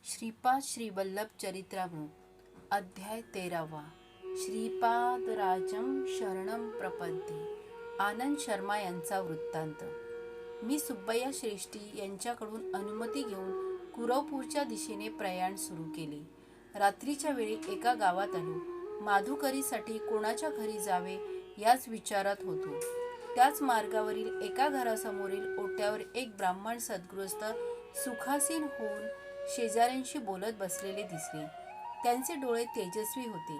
श्रीपाद श्रीवल्लभ चरित्रामृत अध्याय 13वा श्रीपादराजम शरणम प्रपद्ये. आनंद शर्मा यांचा वृत्तांत. मी सुब्बय्या श्रेष्ठी यांच्याकडून अनुमती घेऊन कुरवपूरच्या दिशेने प्रयाण सुरू केले. रात्रीच्या वेळी एका गावात आलो. माधुकरीसाठी कोणाच्या घरी जावे याच विचारात होतो. त्याच मार्गावरील एका घरासमोरील ओट्यावर एक ब्राह्मण सद्गृहस्थ सुखासीन होऊन शेजाऱ्यांशी बोलत बसलेले दिसले. त्यांचे डोळे तेजस्वी होते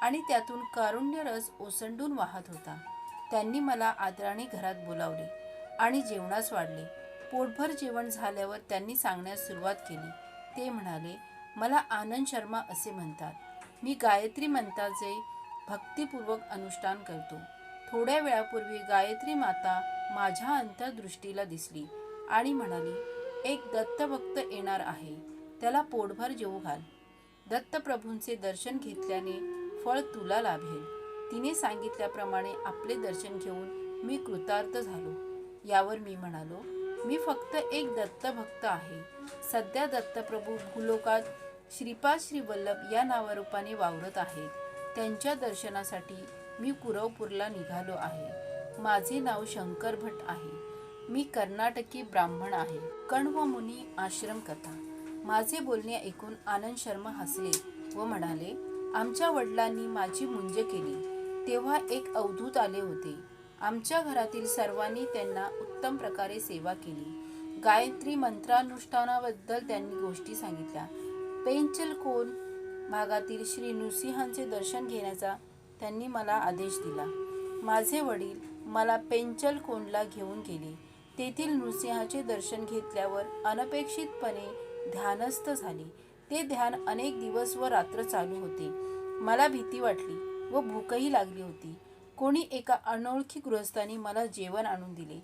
आणि त्यातून कारुण्य रस ओसंडून वाहत होता. त्यांनी मला आदराने घरात बोलावले आणि जेवणास वाढले. पोटभर जेवण झाल्यावर त्यांनी सांगण्यास सुरुवात केली. ते म्हणाले, मला आनंद शर्मा असे म्हणतात. मी गायत्री मंत्राचे भक्तिपूर्वक अनुष्ठान करतो. थोड्या वेळापूर्वी गायत्री माता माझ्या अंतर्दृष्टीला दिसली आणि म्हणाली, एक दत्तभक्त येणार आहे, त्याला पोटभर जेवू घाल. दत्तप्रभूंचे दर्शन घेतल्याने फळ तुला लाभेल. तिने सांगितल्याप्रमाणे आपले दर्शन घेऊन मी कृतार्थ झालो. यावर मी म्हणालो, मी फक्त एक दत्तभक्त आहे. सध्या दत्तप्रभू भूलोकात श्रीपाद श्रीवल्लभ या नावारूपाने वावरत आहेत. त्यांच्या दर्शनासाठी मी कुरवपूरला निघालो आहे. माझे नाव शंकर भट आहे. मी कर्नाटकी ब्राह्मण आहे. कण्व मुनी आश्रम कथा. माझे बोलणे ऐकून आनंद शर्मा हसले व म्हणाले, आमच्या वडिलांनी माझी मुंज केली तेव्हा एक अवधूत आले होते. आमच्या घरातील सर्वांनी त्यांना उत्तम प्रकारे सेवा केली. गायत्री मंत्रानुष्ठानाबद्दल त्यांनी गोष्टी सांगितल्या. पेंचलकोन भागातील श्री नृसिंहांचे दर्शन घेण्याचा त्यांनी मला आदेश दिला. माझे वडील मला पेंचलकोनला घेऊन गेले. तेथील नृसिंहाचे दर्शन घेतल्यावर अनपेक्षितपणे ध्यानस्थ झाले. ते ध्यान अनेक दिवस व रात्र चालू होते. मला भीती वाटली व भूकही लागली होती. कोणी एका अनोळखी गृहस्थाने मला जेवण आणून दिले.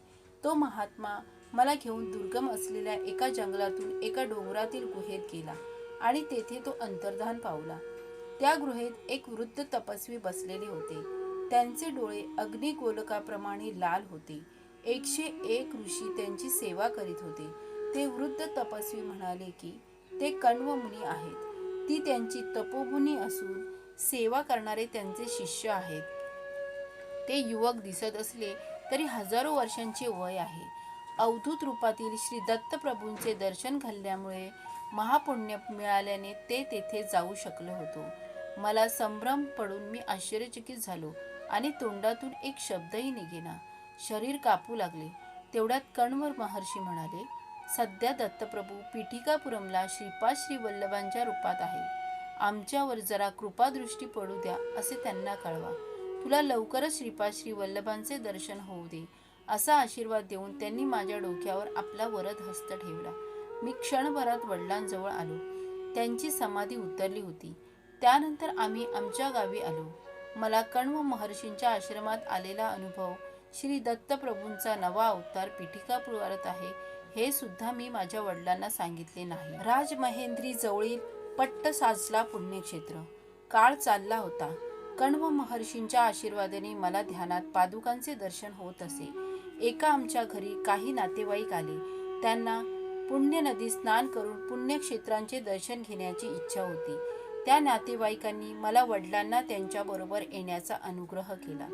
तो महात्मा मला घेऊन दुर्गम असलेल्या एका जंगलातून एका डोंगरातील गुहेत गेला आणि तेथे तो अंतर्धान पावला. त्या गुहेत एक वृद्ध तपस्वी बसलेले होते. त्यांचे डोळे अग्निगोलकाप्रमाणे लाल होते. 101 ऋषी त्यांची सेवा करीत होते. ते वृद्ध तपस्वी म्हणाले की ते कण्व मुनी आहेत. ती त्यांची तपोभूमी असून सेवा करणारे त्यांचे शिष्य आहेत. ते युवक दिसत असले तरी हजारो वर्षांचे वय आहे. अवधूत रूपातील श्री दत्तप्रभूंचे दर्शन घडल्यामुळे महापुण्य मिळाल्याने ते तेथे जाऊ शकलो होतो. मला संभ्रम पडून मी आश्चर्यचकित झालो आणि तोंडातून एक शब्दही निघेना. शरीर कापू लागले. तेवढ्यात कण्व महर्षी म्हणाले, सध्या दत्तप्रभू पीठिकापुरमला श्रीपाद श्रीवल्लभांच्या रूपात आहे. आमच्यावर जरा कृपादृष्टी पडू द्या असे त्यांना कळवा. तुला लवकरच श्रीपाद श्रीवल्लभांचे दर्शन होऊ दे असा आशीर्वाद देऊन त्यांनी माझ्या डोक्यावर आपला वरद हस्त ठेवला. मी क्षणभरात वडिलांजवळ आलो. त्यांची समाधी उतरली होती. त्यानंतर आम्ही आमच्या गावी आलो. मला कण्व महर्षींच्या आश्रमात आलेला अनुभव, श्री दत्तप्रभूंचा नवा अवतार पीठिकापुरात आहे, हे सुद्धा मी माझ्या वडिलांना सांगितले नाही. राजमहेंद्री जवळील पट्टसाचला पुण्यक्षेत्र. काळ चालला होता. कण्व महर्षींच्या आशीर्वादाने मला ध्यानात पादुकांचे दर्शन होत असे. एका आमच्या घरी काही नातेवाईक आले. त्यांना पुण्य नदी स्नान करून पुण्यक्षेत्रांचे दर्शन घेण्याची इच्छा होती. त्या नातेवाईकांनी मला वडिलांना त्यांच्याबरोबर येण्याचा अनुग्रह केला.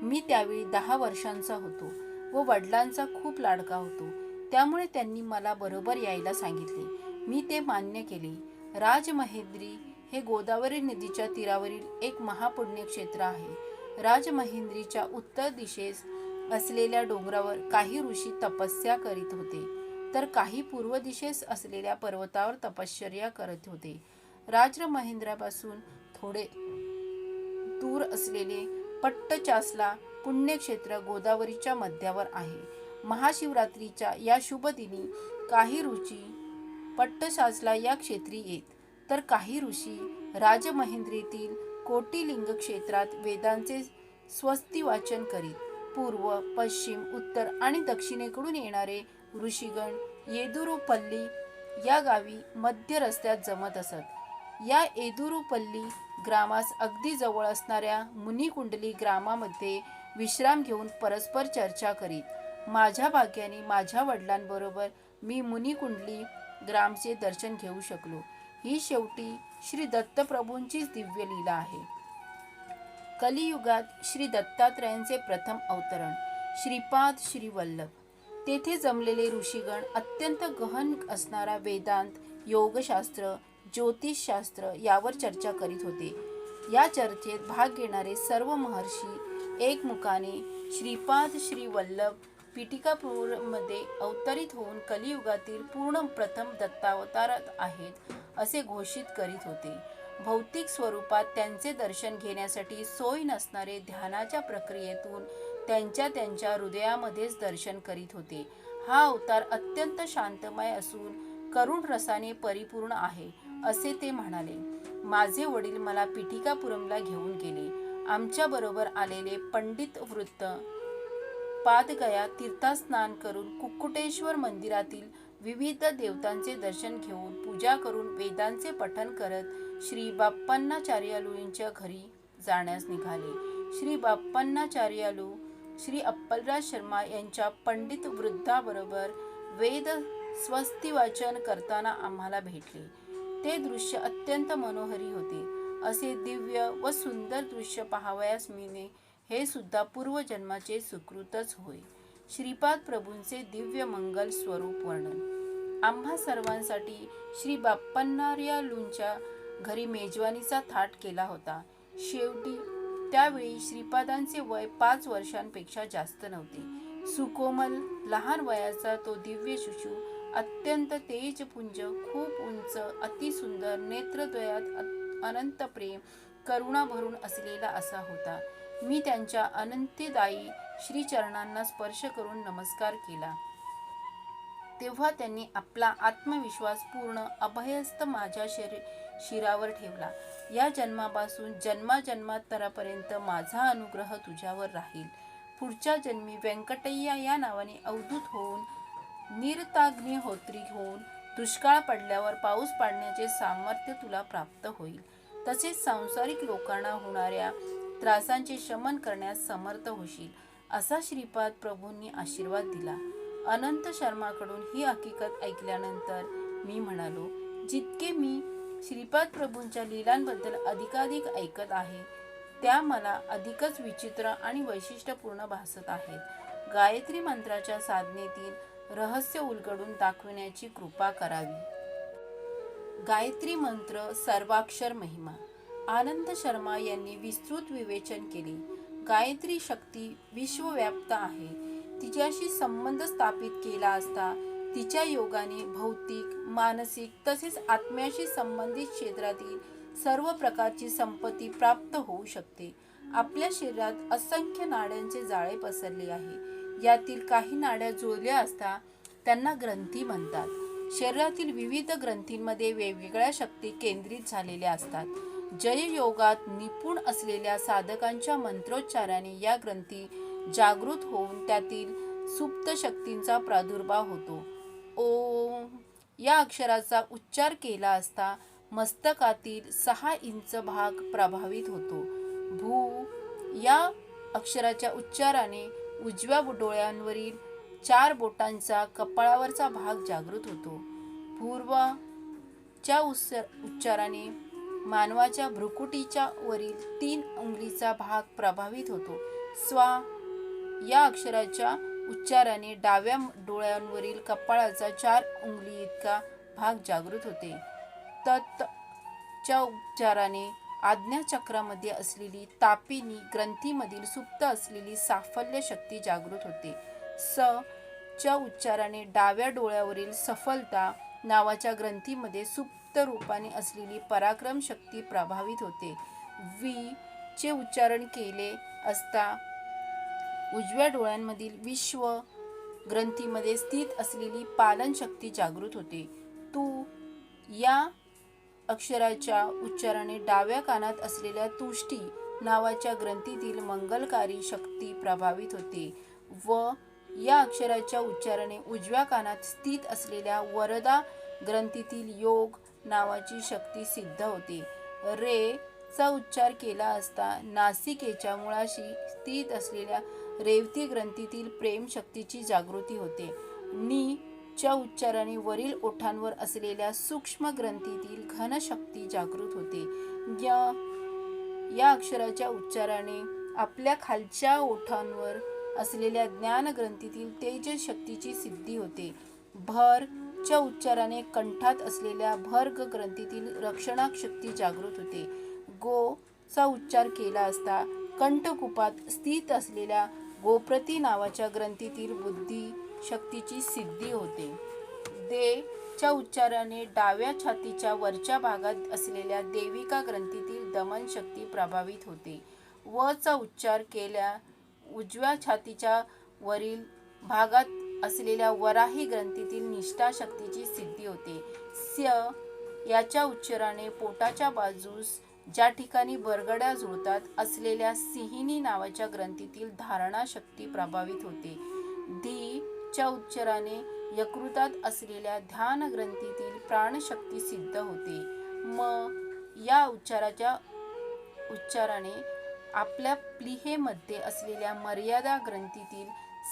मी त्यावेळी 10 वर्षांचा होतो व वडिलांचा खूप लाडका होतो. त्यामुळे त्यांनी मला बरोबर यायला सांगितले. मी ते मान्य केले. राजमहेंद्री हे गोदावरी नदीच्या तीरावरील एक महापुण्यक्षेत्र आहे. राजमहेंद्रीच्या उत्तर दिशेस असलेल्या डोंगरावर काही ऋषी तपस्या करीत होते, तर काही पूर्व दिशेस असलेल्या पर्वतावर तपश्चर्या करत होते. राजमहेंद्रापासून थोडे दूर असलेले पट्टचासला पुण्यक्षेत्र गोदावरीच्या मध्यावर आहे. महाशिवरात्रीच्या या शुभ दिनी काही ऋषी पट्टसाचला या क्षेत्री येत, तर काही ऋषी राजमहेंद्रीतील कोटिलिंग क्षेत्रात वेदांचे स्वस्ती वाचन करीत. पूर्व, पश्चिम, उत्तर आणि दक्षिणेकडून येणारे ऋषीगण येदुरुपल्ली या गावी मध्य रस्त्यात जमत असत. या येदुरुपल्ली ग्रामास अगदी जवळ असणाऱ्या मुनिकुंडली ग्रामामध्ये विश्राम घेऊन परस्पर चर्चा करीत. माझ्या भाग्याने माझ्या वडिलांबरोबर मी मुनिकुंडली ग्रामचे दर्शन घेऊ शकलो. ही शेवटी श्री दत्तप्रभूंचीच दिव्य लीला आहे. कलियुगात श्री दत्तात्रयांचे प्रथम अवतरण श्रीपाद श्री वल्लभ. तेथे जमलेले ऋषीगण अत्यंत गहन असणारा वेदांत, योगशास्त्र, ज्योतिषशास्त्र यावर चर्चा करीत होते. या चर्चेत भाग घेणारे सर्व महर्षी एकमुखाने श्रीपाद श्री वल्लभ पिटिकापूरमध्ये अवतरित होऊन कलियुगातील पूर्ण प्रथम दत्तावतारात आहेत असे घोषित करीत होते. भौतिक स्वरूपात त्यांचे दर्शन घेण्यासाठी सोय नसणारे ध्यानाच्या प्रक्रियेतून त्यांच्या हृदयामध्येच दर्शन करीत होते. हा अवतार अत्यंत शांतमय असून करुण रसाने परिपूर्ण आहे असे ते म्हणाले. माझे वडील मला पिटिकापुरमला घेऊन गेले. आमच्या बरोबर आलेले पंडित वृत्त पादगया तीर्थस्नान करून कुक्कुटेश्वर मंदिरातील विविध देवतांचे दर्शन घेऊन पूजा करून वेदांचे पठण करत श्री बाप्पन्नाचार्यालूंच्या घरी जाण्यास निघाले. श्री बाप्पन्नाचार्यालू श्री अप्पलराज शर्मा यांच्या पंडित वृद्धाबरोबर वेद स्वस्ती वाचन करताना आम्हाला भेटले. ते दृश्य अत्यंत मनोहरी होते. असे दिव्य व सुंदर दृश्य पाहावयास मिळणे हे सुद्धा पूर्वजन्माचे सुकृतच होय. श्रीपाद प्रभूंचे दिव्य मंगल स्वरूप वर्णन. आम्हा सर्वांसाठी श्री बाप्पन्नार्यालूंच्या घरी मेजवानीचा थाट केला होता. शेवटी त्यावेळी श्रीपादांचे वय 5 वर्षांपेक्षा जास्त नव्हते. सुकोमल लहान वयाचा तो दिव्य शिशू अत्यंत तेजपुंज, खूप उंच, अतिसुंदर, नेत्रद्वयात अनंत प्रेम, करुणा भरून असलेला असा होता. मी त्यांच्या अनंतदायी श्रीचरणांना स्पर्श करून नमस्कार केला तेव्हा त्यांनी आपला आत्मविश्वास पूर्ण अभयस्थ माझ्या शिरावर ठेवला. या जन्मापासून जन्माजन्मांतरापर्यंत माझा अनुग्रह तुझ्यावर राहील. पुढच्या जन्मी व्यंकटय्या या नावाने अवधूत होऊन निरताग्निहोत्री होऊन दुष्काळ पडल्यावर पाऊस पाडण्याचे सामर्थ्य तुला प्राप्त होईल. तसेच सांसारिक लोकांना होणाऱ्या त्रासांचे शमन करण्यास समर्थ होशील असा श्रीपाद प्रभूंनी आशीर्वाद दिला. अनंत शर्माकडून ही हकीकत ऐकल्यानंतर मी म्हणालो, जितके मी श्रीपाद प्रभूंच्या लीलांबद्दल अधिकाधिक ऐकत आहे त्या मला अधिकच विचित्र आणि वैशिष्ट्यपूर्ण भासत आहेत. गायत्री मंत्राच्या साधनेतील रहस्य उलगडून दाखविण्याची कृपा करावी. गायत्री मंत्र सर्वाक्षर महिमा. आनंद शर्मा यांनी विस्तृत विवेचन केले. गायत्री शक्ती विश्वव्याप्त आहे. तिच्याशी संबंध स्थापित केला असता तिच्या योगाने भौतिक, मानसिक तसेच आत्म्याशी संबंधित क्षेत्रातील सर्व प्रकारची संपत्ती प्राप्त होऊ शकते. आपल्या शरीरात असंख्य नाड्यांचे जाळे पसरले आहे. यातील काही नाड्या जुळल्या असता त्यांना ग्रंथी म्हणतात. शरीरातील विविध ग्रंथींमध्ये वेगवेगळ्या शक्ती केंद्रित झालेल्या असतात. जययोगात निपुण असलेल्या साधकांच्या मंत्रोच्चाराने या ग्रंथी जागृत होऊन त्यातील सुप्त शक्तींचा प्रादुर्भाव होतो. ओम या अक्षराचा उच्चार केला असता मस्तकातील 6 इंच भाग प्रभावित होतो. भू या अक्षराच्या उच्चाराने उजव्या डोळ्यांवरील 4 बोटांचा कपाळावरचा भाग जागृत होतो. पूर्व च्या उच्चाराने मानवाच्या भ्रुकुटीच्या वरील 3 अंगुलीचा भाग प्रभावित होतो. स्वा या अक्षराच्या उच्चाराने डाव्या डोळ्यांवरील कपाळाचा 4 अंगुली इतका भाग जागृत होते. तत् च्या उच्चाराने आज्ञाचक्रामध्ये असलेली तापिनी ग्रंथीमधील सुप्त असलेली साफल्य शक्ती जागृत होते. स च्या उच्चाराने डाव्या डोळ्यावरील सफलता नावाच्या ग्रंथीमध्ये सुप्त रूपाने असलेली पराक्रम शक्ती प्रभावित होते. वी चे उच्चारण केले असता उजव्या डोळ्यांमधील विश्व ग्रंथीमध्ये स्थित असलेली पालन शक्ती जागृत होते. तू या अक्षराच्या उच्चाराने डाव्या कानात असलेल्या तुष्टी नावाच्या ग्रंथीतील मंगलकारी शक्ती प्रभावित होते. व या अक्षराच्या उच्चाराने उजव्या कानात स्थित असलेल्या वरदा ग्रंथीतील योग नावाची शक्ती सिद्ध होते. रे चा उच्चार केला असता नासिकेच्या मुळाशी स्थित असलेल्या रेवती ग्रंथीतील प्रेम शक्तीची जागृती होते. नी च्या उच्चाराने वरील ओठांवर असलेल्या सूक्ष्म ग्रंथीतील घनशक्ती जागृत होते. या अक्षराच्या उच्चाराने आपल्या खालच्या ओठांवर असलेल्या ज्ञान ग्रंथीतील तेज शक्तीची सिद्धी होते. भर च्या उच्चाराने कंठात असलेल्या भर्ग ग्रंथीतील रक्षणाक शक्ती जागृत होते. गो चा उच्चार केला असता कंठकुपात स्थित असलेल्या गोप्रती नावाच्या ग्रंथीतील बुद्धी शक्तीची सिद्धी होते. दे च्या उच्चाराने डाव्या छातीच्या वरच्या भागात असलेल्या देविका ग्रंथीतील दमन शक्ती प्रभावित होते. व चा उच्चार केल्या उजव्या छातीच्या वरील भागात असलेल्या वराही ग्रंथीतील निष्ठा शक्तीची सिद्धी होते. स्य याच्या उच्चाराने पोटाच्या बाजूस ज्या ठिकाणी बरगड्या जुळतात असलेल्या सिहिनी नावाच्या ग्रंथीतील धारणा शक्ती प्रभावित होते. धी च्या उच्चाराने यकृतात असलेल्या ध्यान ग्रंथीतील प्राणशक्ती सिद्ध होते. म या उच्चाराने आपल्या प्लीहेमध्ये असलेल्या मर्यादा ग्रंथीतील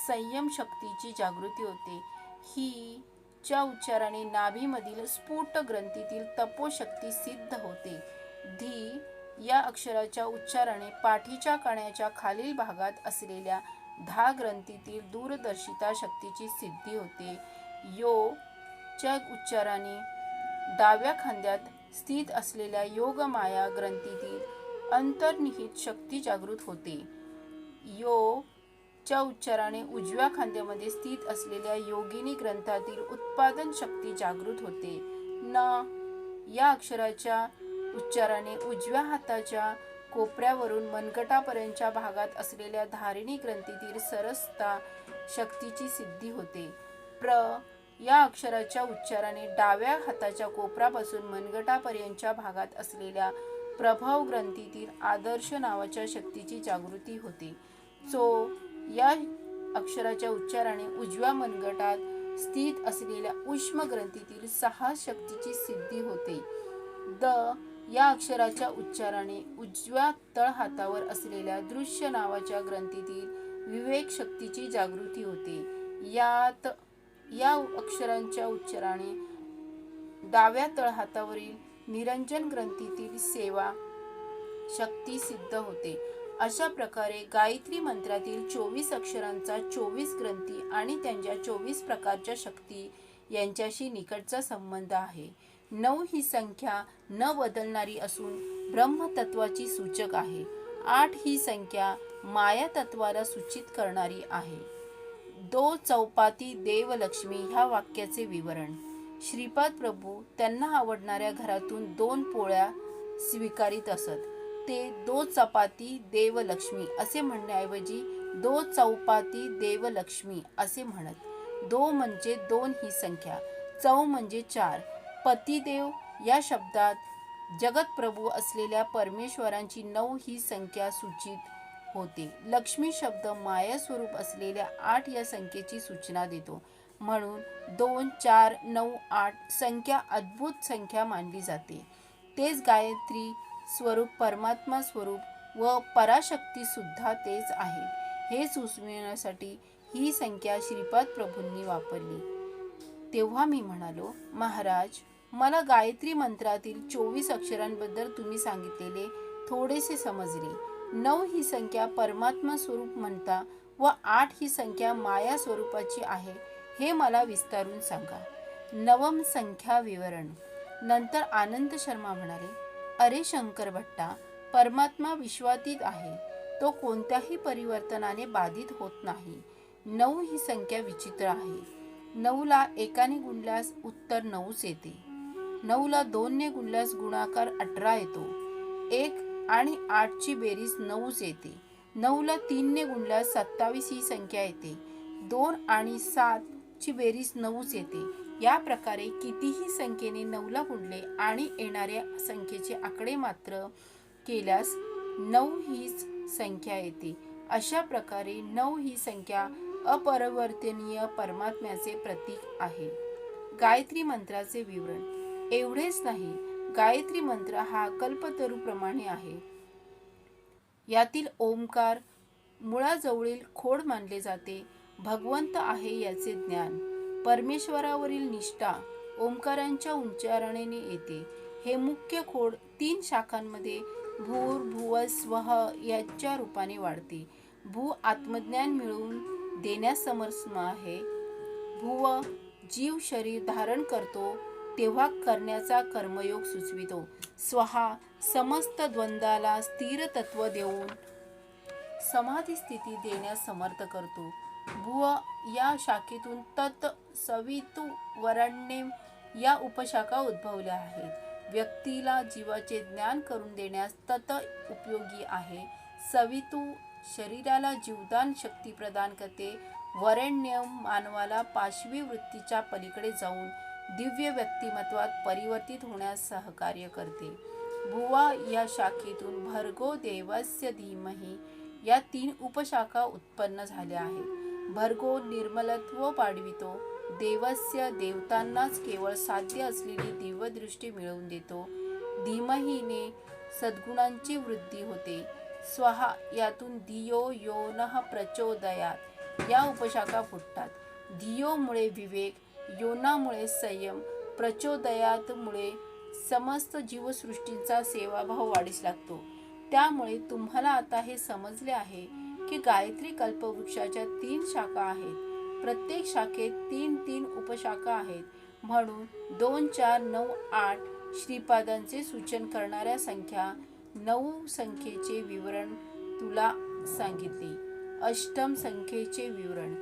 संयम शक्तीची जागृती होते. ही च्या उच्चाराने नाभीमधील स्फुट ग्रंथीतील तपोशक्ती सिद्ध होते. धी या अक्षराच्या उच्चाराने पाठीच्या कण्याच्या खालील भागात असलेल्या धा ग्रंथीतील दूरदर्शिता शक्तीची सिद्धी होते. यो च्या उच्चाराने डाव्या खांद्यात स्थित असलेल्या योगमाया ग्रंथीतील अंतर्निहित शक्ती जागृत होते. यो च्या उच्चाराने उजव्या खांद्यामध्ये स्थित असलेल्या योगिनी ग्रंथातील उत्पादन शक्ती जागृत होते. न या अक्षराच्या उच्चाराने उजव्या हाताच्या कोपऱ्यावरून मनगटापर्यंतच्या भागात असलेल्या धारिणी ग्रंथीतील सरसता शक्तीची सिद्धी होते. प्र या अक्षराच्या उच्चाराने डाव्या हाताच्या कोपरापासून मनगटापर्यंतच्या भागात असलेल्या प्रभाव ग्रंथीतील आदर्श नावाच्या शक्तीची जागृती होते. चो या अक्षराच्या उच्चाराने उजव्या मनगटात स्थित असलेल्या उष्म ग्रंथीतील सहा शक्तीची सिद्धी होते. द या अक्षराच्या उच्चाराने उजव्या तळहातावर असलेल्या दृश्य नावाच्या ग्रंथीतील विवेक शक्तीची जागृती होते. या अक्षरांच्या उच्चाराने डाव्या तळहातावरील निरंजन ग्रंथीतील सेवा शक्ती सिद्ध होते. अशा प्रकारे गायत्री मंत्रातील 24 अक्षरांचा 24 ग्रंथी आणि त्यांच्या 24 प्रकारच्या शक्ती यांच्याशी निकटचा संबंध आहे. 9 ही संख्या न बदलणारी असून ब्रह्मतत्वाची सूचक आहे. 8 ही संख्या माया तत्वाला सूचित करणारी आहे. दो चौपाती देवलक्ष्मी ह्या वाक्याचे विवरण. श्रीपाद प्रभू त्यांना आवडणाऱ्या घरातून 2 पोळ्या स्वीकारित असत. ते दो चपाती देवलक्ष्मी असे म्हणण्याऐवजी दो चौपाती देवलक्ष्मी असे म्हणत. दो म्हणजे 2 ही संख्या, चौ म्हणजे 4. पतिदेव या शब्दात जगतप्रभू असलेल्या परमेश्वरांची 9 ही संख्या सूचित होते. लक्ष्मी शब्द माया स्वरूप असलेल्या 8 या संख्येची सूचना देतो. म्हणून 2, 4, 9, 8 संख्या अद्भुत संख्या मानली जाते. तेच गायत्री स्वरूप परमात्मा स्वरूप व पराशक्ती सुद्धा तेच आहे हे सुचविण्यासाठी ही संख्या श्रीपाद प्रभूंनी वापरली. तेव्हा मी म्हणालो, महाराज, मला गायत्री मंत्रातील 24 अक्षरांबद्दल तुम्ही सांगितलेले थोडेसे समजले. 9 ही संख्या परमात्मा स्वरूप म्हणता व 8 ही संख्या माया स्वरूपाची आहे हे मला विस्तारून सांगा. नवम संख्या विवरण. नंतर आनंद शर्मा म्हणाले, अरे शंकर भट्टा, परमात्मा विश्वातीत आहे. तो कोणत्याही परिवर्तनाने बाधित होत नाही. 9 ही संख्या विचित्र आहे. 9 ला एकाने गुणल्यास उत्तर 9च येते. 9 ला 2 ने गुणल्यास गुणाकार 18 येतो. 1 आणि 8 ची बेरीज 9च येते. 9 ला 3 ने गुणल्यास 27 ही संख्या येते. 2 आणि 7 ची बेरीज 9च येते. या प्रकारे कितीही संख्येने 9 ला गुणले आणि येणाऱ्या संख्येचे आकडे मात्र केल्यास 9 हीच संख्या येते. अशा प्रकारे 9 ही संख्या अपरिवर्तनीय परमात्म्याचे प्रतीक आहे. गायत्री मंत्राचे विवरण. एवढेच नाही, गायत्री मंत्र हा कल्पतरूप्रमाणे आहे. यातील ओंकार मुळाजवळील खोड मानले जाते. भगवंत आहे याचे ज्ञान. परमेश्वरावरील निष्ठा ओंकारांच्या उच्चारणेने येते. हे मुख्य खोड 3 शाखांमध्ये भूर भुव स्वः याच्या रूपाने वाढते. भू आत्मज्ञान मिळवून देण्यास समर्थ आहे. भुव जीव शरीर धारण करतो तेव्हा करण्याचा कर्मयोग सुचवितो. स्वहा समस्त द्वंद्वाला स्थिर तत्व देऊन समाधी स्थिती देण्यास समर्थ करतो. भुव या शाखेतून तत् सवितु वरेण्यम या उपशाखा उद्भवल्या आहेत. व्यक्तीला जीवाचे ज्ञान करून देण्यास तत् उपयोगी आहे. सवितु शरीराला जीवदान शक्ती प्रदान करते. वरेण्यम मानवाला पाशवी वृत्तीच्या पलीकडे जाऊन दिव्य व्यक्तिमत्वात परिवर्तित होण्यास सहकार्य करते. भुवा या शाखेतून भर्गो देवस्य धीमहि या 3 उपशाखा उत्पन्न झाल्या आहेत. भर्गो निर्मलत्व वाढवितो. देवस्य देवतांनाच केवळ साध्य असलेली दिव्यदृष्टी मिळवून देतो. धीमहीने सद्गुणांची वृद्धी होते. स्वहा यातून धियो यो नः प्रचोदयात या उपशाखा फुटतात. धियोमुळे विवेक, योनामुळे संयम, प्रचोदयातमुळे समस्त जीवसृष्टींचा सेवाभाव वाढीस लागतो. त्यामुळे तुम्हाला आता हे समजले आहे की गायत्री कल्पवृक्षाच्या 3 शाखा आहेत. प्रत्येक शाखेत 3 उपशाखा आहेत. म्हणून 2 4 9 8 श्रीपादांचे सूचन करणाऱ्या संख्या 9 संख्येचे विवरण तुला सांगितले. अष्टम संख्येचे विवरण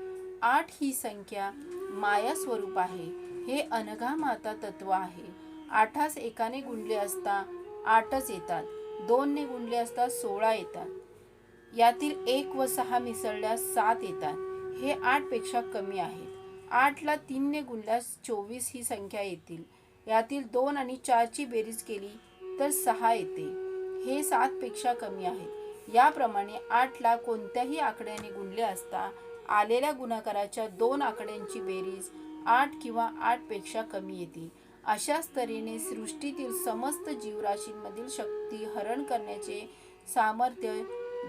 8 ही संख्या माया स्वरूप आहे. हे अनघा माता तत्व आहे. 8 एकाने गुणले असता 8च येतात. 2 ने गुणले असता 16 येतात. यातील 1 व 6 मिसळल्यास 7 येतात. हे 8 पेक्षा कमी आहेत. 8 ला 3 ने गुणल्यास 24 ही संख्या येतील. यातील 2 आणि 4 ची बेरीज केली तर 6 येते. हे 7 पेक्षा कमी आहेत. याप्रमाणे 8 ला कोणत्याही आकड्याने गुणले असता आलेल्या गुणाकाराच्या 2 आकड्यांची बेरीज 8 किंवा 8 पेक्षा कमी येते. अशाच तऱ्हेने सृष्टीतील समस्त जीवराशींमधील शक्ती हरण करण्याचे सामर्थ्य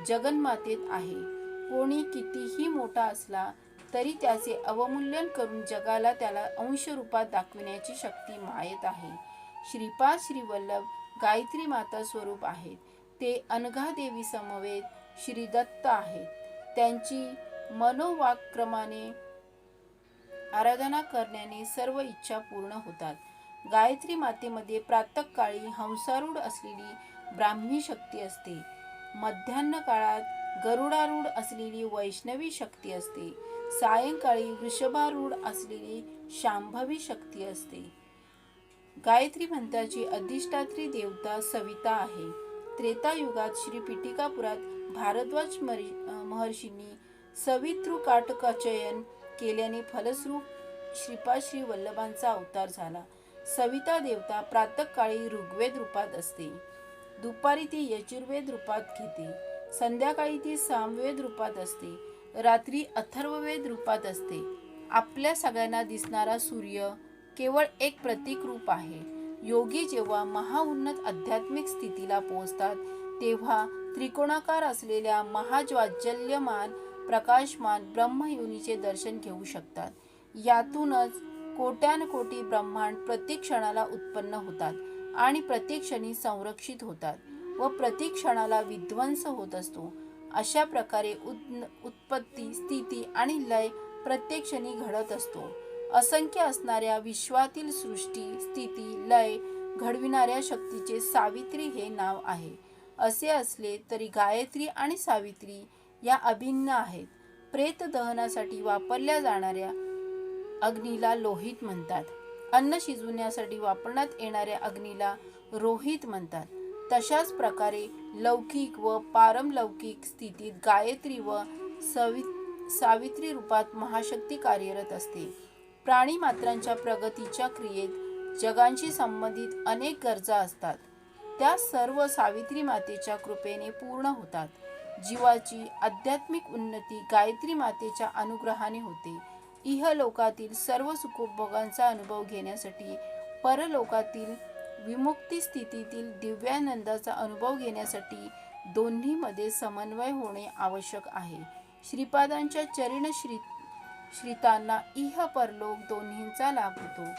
जगन्मातेत आहे. कोणी कितीही मोठा असला तरी त्याचे अवमूल्यन करून जगाला त्याला अंश रूपात दाखविण्याची शक्ती मायेत आहे. श्रीपाद श्रीवल्लभ गायत्री माता स्वरूप आहेत. ते अनघा देवी समवेत श्री दत्त आहेत. त्यांची मनोवाक्क्रमाने आराधना करण्याने सर्व इच्छा पूर्ण होतात. गायत्री मातेमध्ये प्रातःकाळी हंसारूढ असलेली ब्राह्मी शक्ती असते. मध्यान्ह काळात गरुडारूढ असलेली वैष्णवी शक्ती असते. सायंकाळी वृषभारूढ असलेली शांभवी शक्ती असते. गायत्री मंत्राची अधिष्ठात्री देवता सविता आहे. त्रेतायुगात श्री पिटिकापुरात भारद्वाज महर्षींनी सवितृकाटकाचयन केल्याने फलस्वरूप श्रीपाद श्री वल्लभांचा अवतार झाला. सविता देवता प्रातःकाळी ऋग्वेद रूपात असते. दुपारी ती यजुर्वेद रूपात घेते. संध्याकाळी ती सामवेद रूपात असते. रात्री अथर्ववेद रूपात असते. आपल्या सगळ्यांना दिसणारा सूर्य केवळ एक प्रतीक रूप आहे. योगी जेव्हा महाउन्नत आध्यात्मिक स्थितीला पोहोचतात तेव्हा त्रिकोणाकार असलेल्या महाज्वाज्वल्यमान प्रकाशमान ब्रह्मयोनीचे दर्शन घेऊ शकतात. यातूनच कोट्यानकोटी ब्रह्मांड प्रत्येक क्षणाला उत्पन्न होतात आणि प्रत्येक क्षणी संरक्षित होतात व प्रत्येक क्षणाला विध्वंस होत असतो. अशा प्रकारे उत्पत्ती, स्थिती आणि लय प्रत्येक क्षणी घडत असतो. असंख्य असणाऱ्या विश्वातील सृष्टी, स्थिती, लय घडविणाऱ्या शक्तीचे सावित्री हे नाव आहे. असे असले तरी गायत्री आणि सावित्री या अभिन्न आहेत. प्रेत दहनासाठी वापरल्या जाणाऱ्या अग्नीला लोहित म्हणतात. अन्न शिजवण्यासाठी वापरण्यात येणाऱ्या अग्नीला रोहित म्हणतात. तशाच प्रकारे लौकिक व पारमलौकिक स्थितीत गायत्री व सावित्री रूपात महाशक्ती कार्यरत असते. प्राणी मात्रांच्या प्रगतीच्या क्रियेत जगांशी संबंधित अनेक गरजा असतात. त्या सर्व सावित्री मातेच्या कृपेने पूर्ण होतात. जीवाची आध्यात्मिक उन्नती गायत्री मातेच्या अनुग्रहाने होते. इहलोकातील सर्व सुखोपभोगांचा अनुभव घेण्यासाठी, परलोकातील विमुक्ती स्थितीतील दिव्यानंदाचा अनुभव घेण्यासाठी दोन्हीमध्ये समन्वय होणे आवश्यक आहे. श्रीपादांच्या श्रीतांना इह परलोक दोन्हींचा लाभ होतो.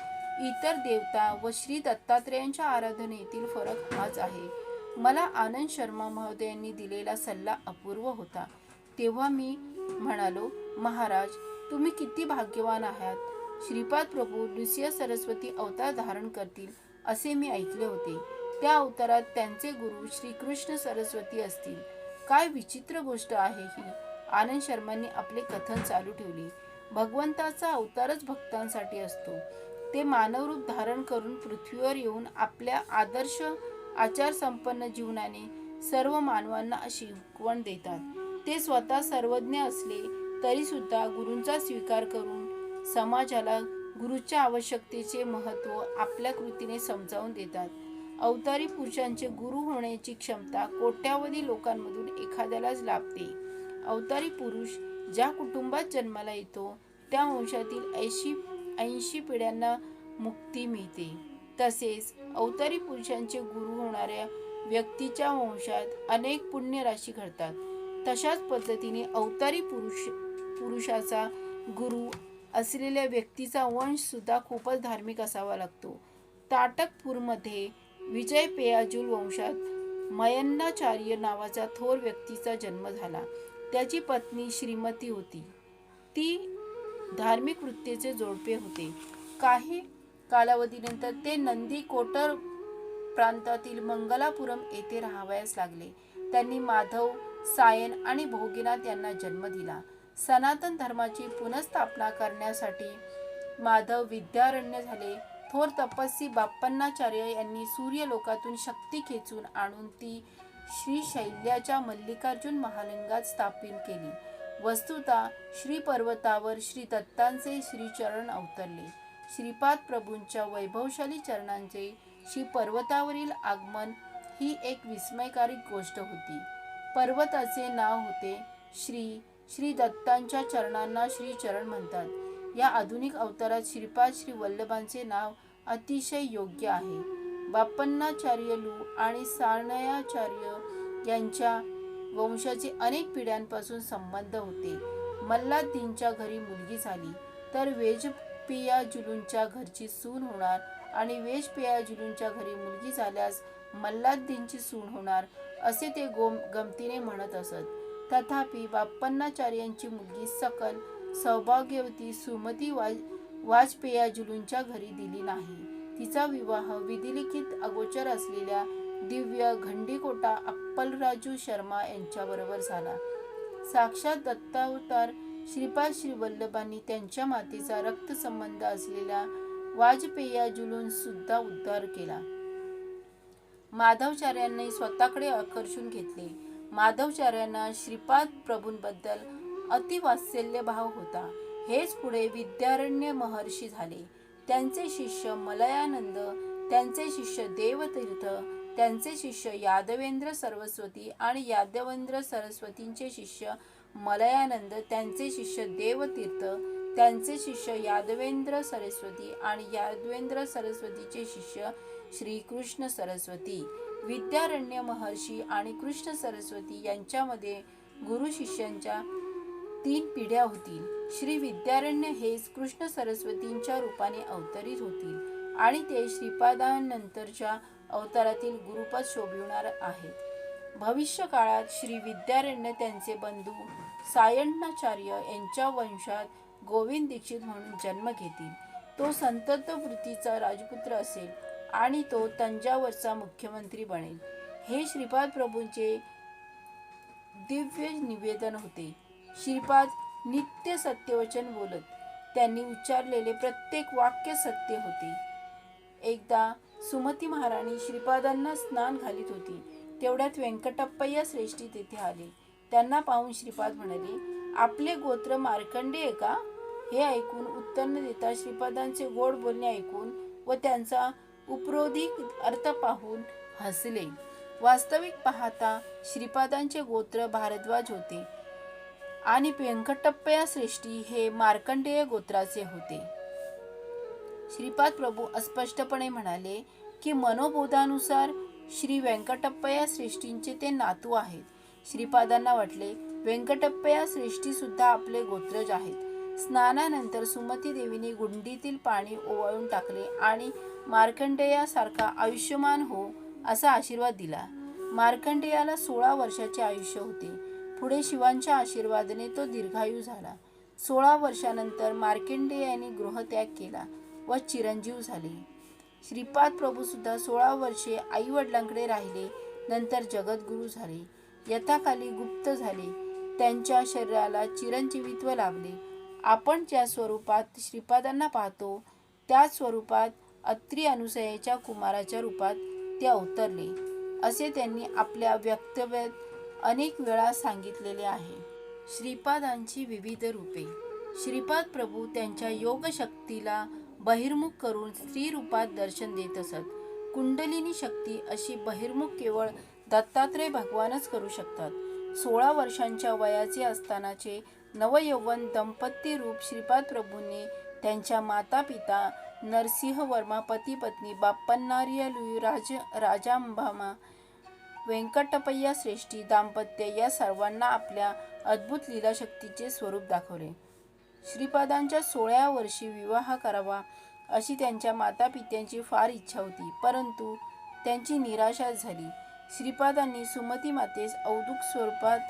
इतर देवता व श्री दत्तात्रेयांच्या आराधनेतील फरक हाच आहे. मला आनंद शर्मा महोदयांनी दिलेला सल्ला अपूर्व होता. तेव्हा मी म्हणालो, महाराज, तुम्ही किती भाग्यवान आहात. श्रीपाद प्रभू नृसिंह सरस्वती अवतार धारण करतील असे मी ऐकले होते. त्या अवतारात त्यांचे गुरु श्रीकृष्ण सरस्वती असतील. काय विचित्र गोष्ट आहे ही. आनंद शर्मांनी आपले कथन चालू ठेवले. भगवंताचा अवतारच भक्तांसाठी असतो. ते मानवरूप धारण करून पृथ्वीवर येऊन आपल्या आदर्श आचारसंपन्न जीवनाने सर्व मानवांना शिकवण देतात. ते स्वतः सर्वज्ञ असले तरी सुद्धा गुरूंचा स्वीकार करून समाजाला गुरूच्या आवश्यकतेचे महत्त्व आपल्या कृतीने समजावून देतात. अवतारी पुरुषांचे गुरु होण्याची क्षमता कोट्यावधी लोकांमधून एखाद्यालाच लाभते. अवतारी पुरुष ज्या कुटुंबात जन्माला येतो त्या वंशातील 80 पिढ्यांना मुक्ती मिळते. तसेच अवतारी पुरुषांचे गुरु होणाऱ्या व्यक्तीच्या वंशात अनेक पुण्यराशी घडतात. तशाच पद्धतीने अवतारी पुरुषाचा गुरु असलेल्या व्यक्तीचा वंश सुद्धा खूपच धार्मिक असावा लागतो. ताटकपूरमध्ये विजय पेयाजुल वंशात मयन्नाचार्य नावाचा थोर व्यक्तीचा जन्म झाला. त्याची पत्नी श्रीमती होती. ती धार्मिक वृत्तीचे जोडपे होते. काही कालावधीनंतर ते नंदी कोटर प्रांतातील मंगलापुरम येथे राहावयास लागले. त्यांनी माधव, सायन आणि भोगीनाथ यांना जन्म दिला. सनातन धर्माची पुनःस्थापना करण्यासाठी माधव विद्यारण्य झाले. थोर तपस्वी बाप्पन्नाचार्य यांनी सूर्यलोकातून शक्ती खेचून आणून ती श्रीशैल्याच्या मल्लिकार्जुन महालिंगात स्थापित केली. वस्तुतः श्री पर्वतावर श्री दत्तांचे श्रीचरण अवतरले. श्रीपाद प्रभूंच्या वैभवशाली चरणांचे श्री पर्वतावरील आगमन ही एक विस्मयकारी गोष्ट होती. पर्वताचे नाव होते श्री दत्तांच्या चरणांना श्रीचरण म्हणतात. या आधुनिक अवतारात श्रीपाद श्री वल्लभांचे नाव अतिशय योग्य आहे. बाप्पन्नाचार्यलू आणि सारणायाचार्य यांच्या वंशाचे अनेक पिढ्यांपासून संबंध होते. मल्लादींच्या घरी मुलगी झाली तर वेजपेयाजुलूंच्या घरची सून होणार आणि वेजपेयाजुलूंच्या घरी मुलगी झाल्यास मल्लादींची सून होणार असे ते गमतीने म्हणत असत. तथापि बाप्पन्नाचार्यांची मुलगी सकल सौभाग्यवती सुमती वाजपेयाजुलूंच्या घरी दिली नाही. तिचा विवाह विधिलिखित अगोचर असलेल्या दिव्य घंडीकोटा अप्पलराजू शर्मा यांच्याबरोबर झाला. साक्षात दत्तावतार श्रीपाद श्री वल्लभांनी त्यांच्या मातेचा रक्तसंबंध असलेल्या वाजपेयाजुलून सुद्धा उद्धार केला. माधवाचार्यांनी स्वतःकडे आकर्षून घेतले. माधवाचार्यांना श्रीपाद प्रभूंबद्दल अतिवात्सल्य भाव होता. हेच पुढे विद्यारण्य महर्षी झाले. त्यांचे शिष्य मलयानंद, त्यांचे शिष्य देवतीर्थ, त्यांचे शिष्य यादवेंद्र सरस्वती आणि यादवेंद्र सरस्वतींचे शिष्य मलयानंद, त्यांचे शिष्य देवतीर्थ, त्यांचे शिष्य यादवेंद्र सरस्वती आणि यादवेंद्र सरस्वतीचे शिष्य श्रीकृष्ण सरस्वती. विद्यारण्य महर्षी आणि कृष्ण सरस्वती यांच्यामध्ये गुरु शिष्यांच्या 3 पिढ्या होतील. श्री विद्यारण्य हेच कृष्ण सरस्वतींच्या रूपाने अवतरित होतील आणि ते श्रीपादांनंतरच्या अवतारातील गुरुपद शोभिवणार आहेत. भविष्य काळात श्री विद्यारण्य त्यांचे बंधू सायणाचार्य यांच्या वंशात गोविंद दीक्षित म्हणून जन्म घेतील. तो संतत वृत्तीचा राजपुत्र असेल आणि तो तंजावरचा मुख्यमंत्री बनेल. हे श्रीपाद प्रभूंचे दिव्य निवेदन होते. श्रीपाद नित्य सत्यवचन बोलत. त्यांनी उच्चारलेले प्रत्येक वाक्य सत्य होते. एकदा सुमती महाराणी श्रीपादांना स्नान घालीत होती. तेवढ्यात व्यंकटप्पय्या श्रेष्ठी तेथे आले. त्यांना पाहून श्रीपाद म्हणाले, आपले गोत्र मार्कंडेय का? हे ऐकून उत्तर न देता श्रीपादांचे गोड बोलणे ऐकून व त्यांचा उपरोधिक अर्थ पाहून हसले. वास्तविक पाहता श्रीपादांचे गोत्र भारद्वाज होते आणि व्यंकटप्पय्या श्रेष्ठी हे मार्कंडेय गोत्राचे होते. श्रीपाद प्रभू अस्पष्टपणे म्हणाले की मनोबोधानुसार श्री व्यंकटप्पय्या श्रेष्ठींचे ते नातू आहेत. श्रीपादांना वाटले व्यंकटप्पय्या श्रेष्ठी सुद्धा आपले गोत्रज आहेत. स्नानानंतर सुमती देवीने गुंडीतील पाणी ओवाळून टाकले आणि मार्कंडेयासारखा आयुष्यमान हो असा आशीर्वाद दिला. मार्कंडेयाला 16 वर्षाचे आयुष्य होते. पुढे शिवांच्या आशीर्वादाने तो दीर्घायू झाला. 16 वर्षानंतर मार्कंडेयाने गृहत्याग केला व चिरंजीव झाले. श्रीपाद प्रभू सुद्धा 16 वर्षे आई वडिलांकडे राहिले. नंतर जगद्गुरू झाले. यथाकाली गुप्त झाले. त्यांच्या शरीराला चिरंजीवित्व लाभले. आपण ज्या स्वरूपात श्रीपादांना पाहतो त्याच स्वरूपात अत्री अनुसयेच्या कुमाराच्या रूपात ते अवतरले असे त्यांनी आपल्या वक्तव्यात अनेक वेळा सांगितलेले आहे. श्रीपादांची विविध रूपे. श्रीपाद प्रभू त्यांच्या योगशक्तीला बहिर्मुख करून स्त्री रूपात दर्शन देत असत. कुंडलिनी शक्ती अशी बहिर्मुख केवळ दत्तात्रय भगवानच करू शकतात. 16 वर्षांच्या वयाचे असतानाचे नवयौवन दंपती रूप श्रीपाद प्रभूंनी त्यांच्या माता पिता नरसिंह वर्मा पती पत्नी बाप्पनार्यालू राजांबामा व्यंकटपय्या श्रेष्ठी दाम्पत्य या सर्वांना आपल्या अद्भुत लीलाशक्तीचे स्वरूप दाखवले. श्रीपादांच्या 16व्या वर्षी विवाह करावा अशी त्यांच्या माता पित्यांची फार इच्छा होती, परंतु त्यांची निराशा झाली. श्रीपादांनी सुमती मातेस अवधूत स्वरूपात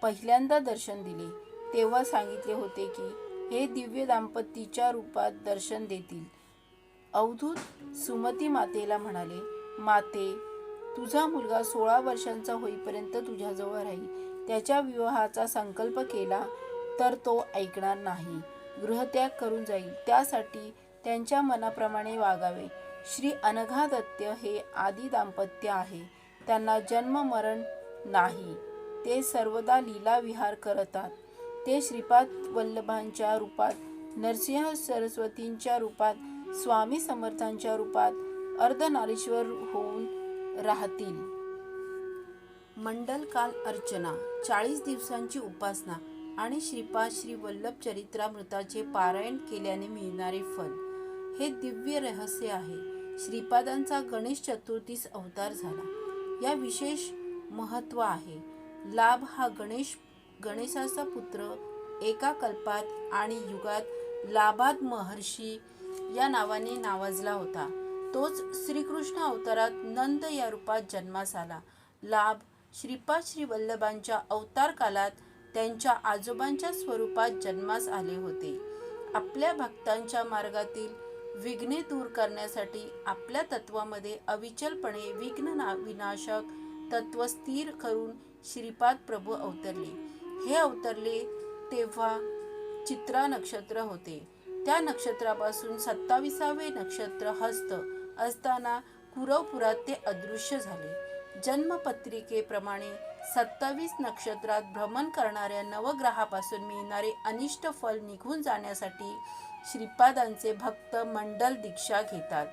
पहिल्यांदा दर्शन दिले. तेव्हा सांगितले होते की हे दिव्य दाम्पतीच्या रूपात दर्शन देतील. अवधूत सुमती मातेला म्हणाले, माते, तुझा मुलगा 16 वर्षांचा होईपर्यंत तुझ्याजवळ राहील. त्याच्या विवाहाचा संकल्प केला तर तो ऐकणार नाही, गृहत्याग करून जाईल. त्यासाठी त्यांच्या मनाप्रमाणे वागावे. श्री अनघादत्त हे आदी दाम्पत्य आहे. त्यांना जन्म मरण नाही. ते सर्वदा लीला विहार करतात. ते श्रीपाद वल्लभांच्या रूपात, नरसिंह सरस्वतींच्या रूपात, स्वामी समर्थांच्या रूपात अर्धनारीश्वर होऊन राहतील. मंडलकाल अर्चना, 40 दिवसांची उपासना आणि श्रीपाद श्री वल्लभ चरित्रामृताचे पारायण केल्याने मिळणारे फल हे दिव्य रहस्य आहे. श्रीपादांचा गणेश चतुर्थीस अवतार झाला. या विशेष महत्त्व आहे. लाभ हा गणेशाचा पुत्र एका कल्पात आणि युगात लाभाद महर्षी या नावाने नावाजला होता. तोच श्रीकृष्ण अवतारात नंद या रूपात जन्मास आला. लाभ श्रीपाद श्री वल्लभांच्या अवतार कालात त्यांच्या आजोबांच्या स्वरूपात जन्मास आले होते. आपल्या भक्तांच्या मार्गातील विघ्ने दूर करण्यासाठी आपल्या तत्वामध्ये अविचलपणे विघ्न विनाशक तत्व स्थिर करून श्रीपाद प्रभू अवतरले. हे अवतरले तेव्हा चित्रा नक्षत्र होते. त्या नक्षत्रापासून 27वे नक्षत्र हस्त असताना कुरवपुरात ते अदृश्य झाले. जन्मपत्रिकेप्रमाणे 27 नक्षत्रात भ्रमण करणाऱ्या नवग्रहापासून मिळणारे अनिष्ट फल निघून जाण्यासाठी श्रीपादांचे भक्त मंडल दीक्षा घेतात.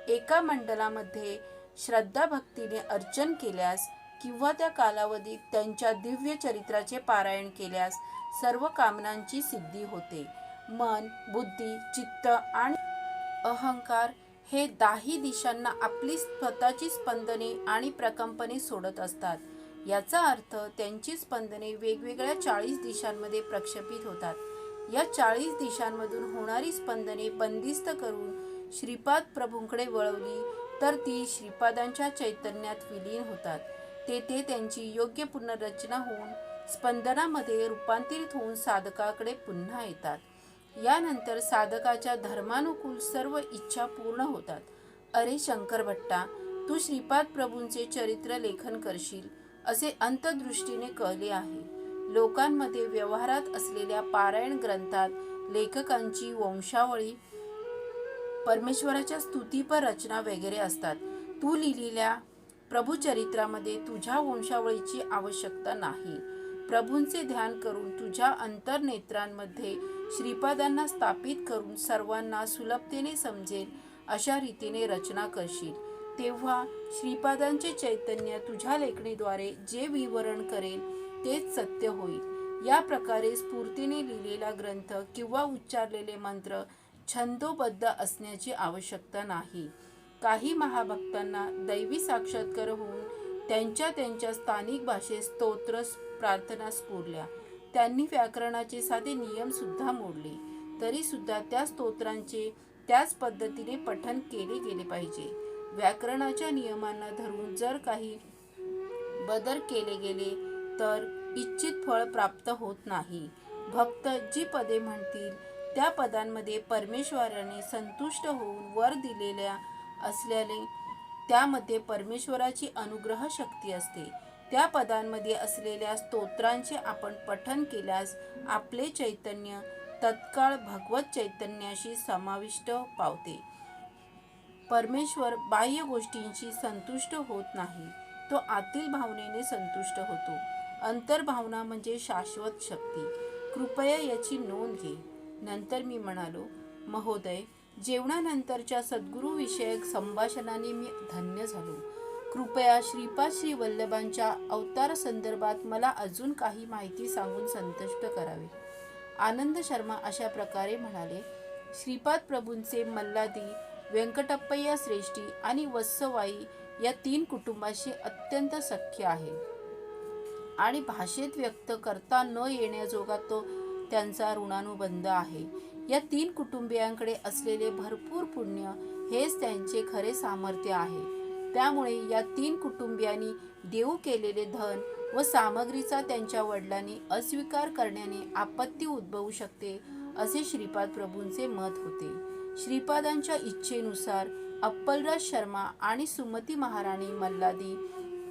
एका मंडलामध्ये श्रद्धा भक्तीने अर्चन केल्यास किंवा त्या कालावधीत त्यांच्या दिव्य चरित्राचे पारायण केल्यास सर्व कामनांची सिद्धी होते. मन, बुद्धी, चित्त आणि अहंकार हे 10 दिशांना आपली स्वतःची स्पंदने आणि प्रकंपने सोडत असतात. याचा अर्थ त्यांची स्पंदने वेगवेगळ्या 40 दिशांमध्ये प्रक्षेपित होतात. या 40 दिशांमधून होणारी स्पंदने बंदिस्त करून श्रीपाद प्रभूंकडे वळवली तर ती श्रीपादांच्या चैतन्यात विलीन होतात. तेथे त्यांची योग्य पुनर्रचना होऊन स्पंदनामध्ये रूपांतरित होऊन साधकाकडे पुन्हा येतात. यानंतर साधकाच्या धर्मानुकूल सर्व इच्छा पूर्ण होतात. अरे शंकर भट्टा, तू श्रीपाद प्रभूंचे चरित्र लेखन करशील असे अंतदृष्टीने कळले आहे. लोकांमध्ये व्यवहारात असलेल्या पारायण ग्रंथात लेखकांची वंशावळी, परमेश्वराच्या स्तुतीपर रचना वगैरे असतात. तू लिहिलेल्या प्रभुचरित्रामध्ये तुझ्या वंशावळीची आवश्यकता नाही. प्रभूंचे ध्यान करून तुझ्या अंतर्नेत्रांमध्ये श्रीपादांना स्थापित करून सर्वांना सुलभतेने समजेल अशा रीतीने रचना करशील. तेव्हा श्रीपादांचे चैतन्य तुझ्या लेखणीद्वारे जे विवरण करेल तेच सत्य होईल. या प्रकारे स्फूर्तीने लिहिलेला ग्रंथ किंवा उच्चारलेले मंत्र छंदोबद्ध असण्याची आवश्यकता नाही. काही महाभक्तांना दैवी साक्षात्कार होऊन त्यांच्या स्थानिक भाषेत स्तोत्र प्रार्थना स्फुरल्या. त्यांनी व्याकरणाचे साधे नियम सुद्धा मोडले. तरी सुद्धा त्या स्तोत्रांचे त्याच पद्धतीने पठण केले गेले पाहिजे. व्याकरणाच्या नियमांना धरून जर काही बदल केले गेले तर इच्छित फळ प्राप्त होत नाही. भक्त जी पदे म्हणतील त्या पदांमध्ये परमेश्वराने संतुष्ट होऊन वर दिलेल्या असल्याने त्यामध्ये परमेश्वराची अनुग्रह शक्ती असते. त्या पदांमध्ये असलेल्या स्तोत्रांचे आपण पठण केल्यास आपले चैतन्य तत्काळ भगवत चैतन्याशी समाविष्ट पावते. परमेश्वर बाह्य गोष्टींशी संतुष्ट होत नाही, तो आतील भावनेने संतुष्ट होतो. अंतर्भावना म्हणजे शाश्वत शक्ती. कृपया याची नोंद घे. नंतर मी म्हणालो, महोदय, जेवणानंतरच्या सद्गुरूविषयक संभाषणाने मी धन्य झालो. कृपया श्रीपाद श्री वल्लभांच्या अवतारासंदर्भात मला अजून काही माहिती सांगून संतुष्ट करावे. आनंद शर्मा अशा प्रकारे म्हणाले, श्रीपाद प्रभूंचे मल्लादी, व्यंकटप्पय्या श्रेष्ठी आणि वत्सवाई या 3 कुटुंबाशी अत्यंत सख्य आहे आणि भाषेत व्यक्त करता न येण्याजोगा तो त्यांचा ऋणानुबंध आहे. या 3 कुटुंबियांकडे असलेले भरपूर पुण्य हेच त्यांचे खरे सामर्थ्य आहे. त्यामुळे या 3 कुटुंबियांनी देऊ केलेले धन व सामग्रीचा त्यांच्या वडिलांनी अस्वीकार करण्याने आपत्ती उद्भवू शकते असे श्रीपाद प्रभूंचे मत होते. श्रीपादांच्या इच्छेनुसार अप्पलराज शर्मा आणि सुमती महाराणी मल्लादी,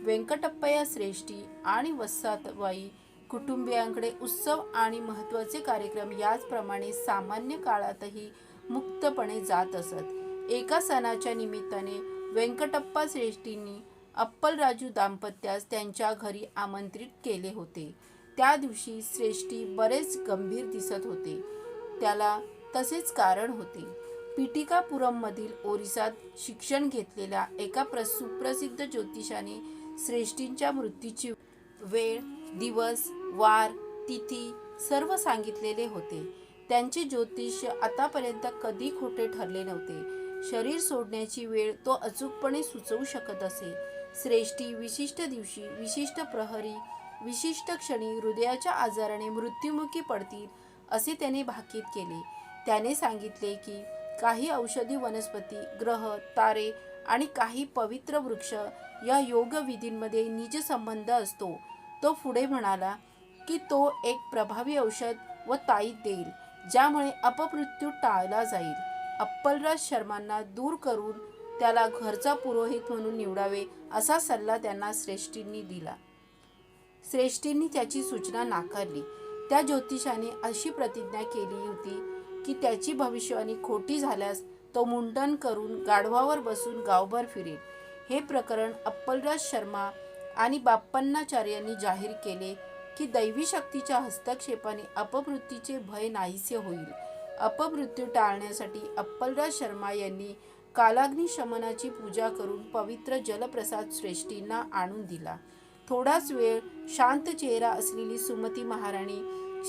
व्यंकटप्पय्या श्रेष्ठी आणि वत्साबाई कुटुंबियांकडे उत्सव आणि महत्त्वाचे कार्यक्रम याचप्रमाणे सामान्य काळातही मुक्तपणे जात असत. एका सणाच्या निमित्ताने व्यंकटप्पा श्रेष्ठींनी अप्पलराजू दाम्पत्यास त्यांच्या घरी आमंत्रित केले होते. त्या दिवशी श्रेष्ठी बरेच गंभीर दिसत होते. त्याला तसेच कारण होते. पिटिकापुरममधील ओरिसात शिक्षण घेतलेल्या एका सुप्रसिद्ध ज्योतिषाने श्रेष्ठींच्या मृत्यूची वेळ, दिवस, वार, तिथी सर्व सांगितलेले होते. त्यांचे ज्योतिष आतापर्यंत कधी खोटे ठरले नव्हते. शरीर सोडण्याची वेळ तो अचूकपणे सुचवू शकत असे. श्रेष्ठी विशिष्ट दिवशी, विशिष्ट प्रहरी, विशिष्ट क्षणी हृदयाच्या आजाराने मृत्युमुखी पडतील असे त्याने भाकीत केले. त्याने सांगितले की काही औषधी वनस्पती, ग्रह, तारे आणि काही पवित्र वृक्ष या योगविधींमध्ये निज संबंध असतो. तो पुढे म्हणाला की तो एक प्रभावी औषध व ताईत देईल ज्यामुळे अपमृत्यू टाळला जाईल. अप्पलराज शर्मांना दूर करून त्याला घरचा पुरोहित म्हणून निवडावे असा सल्ला त्यांना श्रेष्ठींनी दिला. श्रेष्ठींनी त्याची सूचना नाकारली. त्या ज्योतिषाने अशी प्रतिज्ञा केली होती की त्याची भविष्यवाणी खोटी झाल्यास तो मुंडन करून गाढवावर बसून गावभर फिरेल. हे प्रकरण अप्पलराज शर्मा आणि बाप्पण्णाचार्यांनी जाहीर केले की दैवी शक्तीच्या हस्तक्षेपाने अपमृत्यूचे भय नाहीसे होईल. अपमृत्यू टाळण्यासाठी अप्पलराज शर्मा यांनी कालाग्नी शमनाची पूजा करून पवित्र जलप्रसाद श्रेष्ठींना आणून दिला. थोडाच वेळ शांत चेहरा असलेली सुमती महाराणी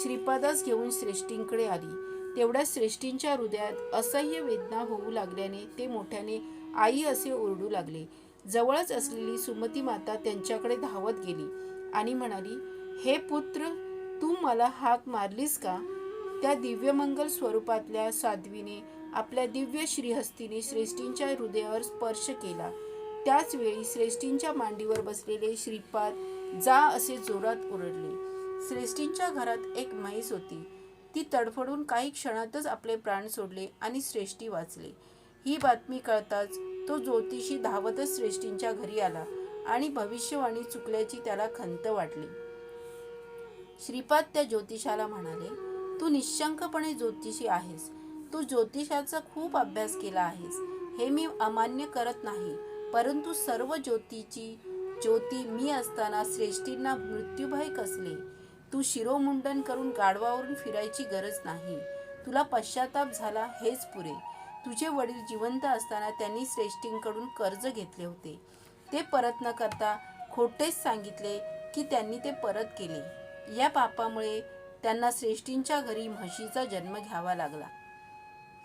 श्रीपादास घेऊन श्रेष्ठींकडे आली. तेवढ्या श्रेष्ठींच्या हृदयात असह्य वेदना होऊ लागल्याने ते मोठ्याने आई असे ओरडू लागले. जवळच असलेली सुमती माता त्यांच्याकडे धावत गेली आणि म्हणाली, हे पुत्र, तू मला हाक मारलीस का? त्या दिव्यमंगल स्वरूपातल्या साध्वीने आपल्या दिव्य श्रीहस्तीने श्रेष्ठींच्या हृदयावर स्पर्श केला. त्याच वेळी श्रेष्ठींच्या मांडीवर बसलेले श्रीपाद जा असे जोरात ओरडले. श्रेष्ठींच्या घरात एक म्हैस होती. ती तडफडून काही क्षणातच आपले प्राण सोडले आणि श्रेष्ठी वाचले. ही बातमी कळताच तो ज्योतिषी धावतच श्रेष्ठींच्या घरी आला आणि भविष्यवाणी चुकल्याची त्याला खंत वाटली. श्रीपाद त्या ज्योतिषाला म्हणाले, तू निशंकपणे ज्योतिषी आहेस. तू ज्योतिषाचा खूप अभ्यास केला आहेस. हे मी अमान्य करत नाही, परंतु सर्व ज्योती मी असताना श्रेष्ठींना मृत्यूभय कसले? तू शिरोमुंडन करून गाढवावरून फिरायची गरज नाही. तुला पश्चाताप झाला हेच पुरे. तुझे वडील जिवंत असताना त्यांनी श्रेष्ठींकडून कर्ज घेतले होते. ते परत न करता खोटेच सांगितले की त्यांनी ते परत केले. या पापामुळे त्यांना श्रेष्ठींच्या घरी म्हशीचा जन्म घ्यावा लागला.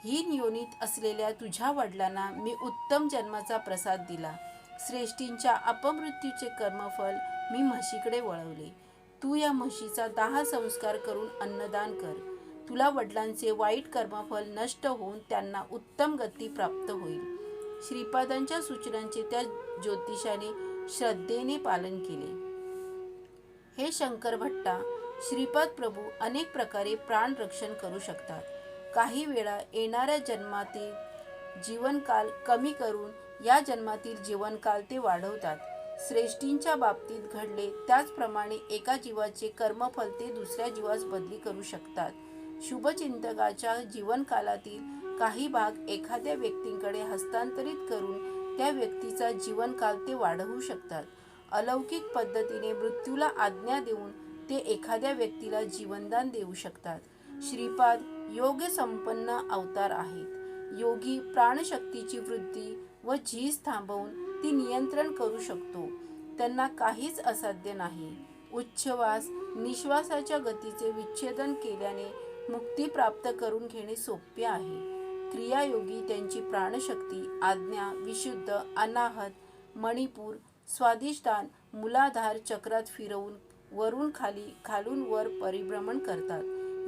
हीन योनीत असलेल्या तुझ्या वडिलांना मी उत्तम जन्माचा प्रसाद दिला. श्रेष्ठींच्या अपमृत्यूचे कर्मफल मी म्हशीकडे वळवले. तू या म्हशीचा दाह संस्कार करून अन्नदान कर. तुला वडिलांचे वाईट कर्मफल नष्ट होऊन त्यांना उत्तम गती प्राप्त होईल. श्रीपादांच्या सूचनांचे त्या ज्योतिषाने श्रद्धेने पालन केले. हे शंकर भट्टा, श्रीपाद प्रभू अनेक प्रकारे प्राण रक्षण करू शकतात. काही वेळा येणाऱ्या जन्मातील जीवनकाल कमी करून या जन्मातील जीवनकाल ते वाढवतात. श्रेष्ठींच्या बाबतीत घडले त्याचप्रमाणे एका जीवाचे कर्मफल ते दुसऱ्या जीवास बदली करू शकतात. शुभचिंतकाच्या जीवनकालातील काही भाग एखाद्या व्यक्तीकडे हस्तांतरित करून त्या व्यक्तीचा जीवनकाल ते वाढवू शकतात. अलौकिक पद्धतीने मृत्यूला आज्ञा देऊन ते एखाद्या व्यक्तीला जीवनदान देऊ शकतात. श्रीपाद योग संपन्न अवतार आहेत. योगी प्राणशक्तीची वृद्धी व झीज थांबवून ती नियंत्रण करू शकतो. त्यांना काहीच असाध्य नाही. उच्छ्वास निश्वासाच्या गतीचे विच्छेदन केल्याने मुक्ती प्राप्त करून घेणे सोपे आहे. क्रियायोगी त्यांची प्राणशक्ती आज्ञा विशुद्ध अनाहत मणिपूर स्वादिष्ठान मूलाधार चक्रात फिरवून वरून खाली खालून वर परिभ्रमण करतात.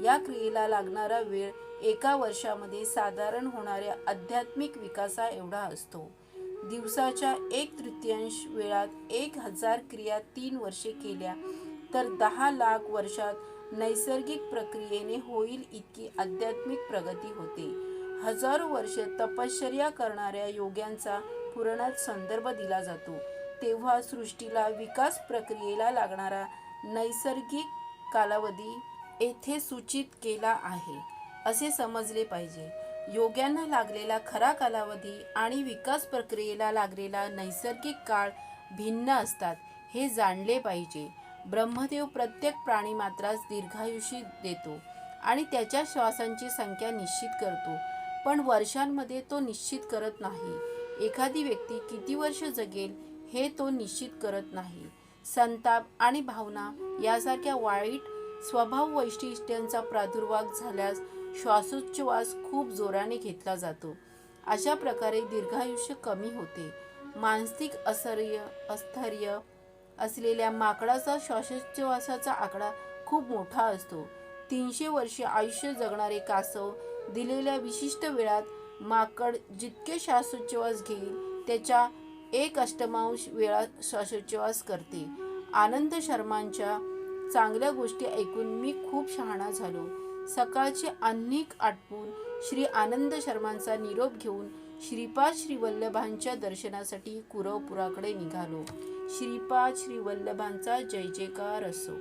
या क्रियेला लागणारा वेळ एका वर्षामध्ये साधारण होणाऱ्या आध्यात्मिक विकासा एवढा असतो. दिवसाच्या 1/3 वेळात 1000 क्रिया 3 वर्षे केल्या तर 10 लाख वर्षात नैसर्गिक प्रक्रियेने होईल इतकी आध्यात्मिक प्रगती होते. हजारो वर्ष तपश्चर्या करणाऱ्या योग्यांचा पुराणात संदर्भ दिला जातो. तेव्हा सृष्टीला विकास प्रक्रियेला लागणारा नैसर्गिक कालावधी येथे सूचित केला आहे असे समजले पाहिजे. योग्यांना लागलेला खरा कालावधी आणि विकास प्रक्रियेला लागलेला नैसर्गिक काळ भिन्न असतात हे जाणले पाहिजे. ब्रह्मदेव प्रत्येक प्राणीमात्रास दीर्घायुष्य देतो आणि त्याच्या श्वासांची संख्या निश्चित करतो, पण वर्षांमध्ये तो निश्चित करत नाही. एखादी व्यक्ती किती वर्ष जगेल हे तो निश्चित करत नाही. संताप आणि भावना यासारख्या वाईट स्वभाव वैशिष्ट्यांचा प्रादुर्भाव झाल्यास श्वासोच्छ्वास खूप जोराने घेतला जातो. अशा प्रकारे दीर्घायुष्य कमी होते. मानसिक अस्थैर्य असलेल्या माकडाचा श्वासोच्छ्वासाचा आकडा खूप मोठा असतो. 300 वर्षे आयुष्य जगणारे कासव दिलेल्या विशिष्ट वेळात माकड जितके श्वासोच्छ्वास घेईल त्याच्या 1/8 वेळा श्वासोच्छ्वास करते. आनंद शर्मांच्या चांगल्या गोष्टी ऐकून मी खूप शहाणा झालो. सकाळचे आन्निक आटपून श्री आनंद शर्मांचा निरोप घेऊन श्रीपाद श्रीवल्लभांच्या दर्शनासाठी कुरवपुराकडे निघालो. श्रीपाद श्रीवल्लभांचा जय जयकार असो.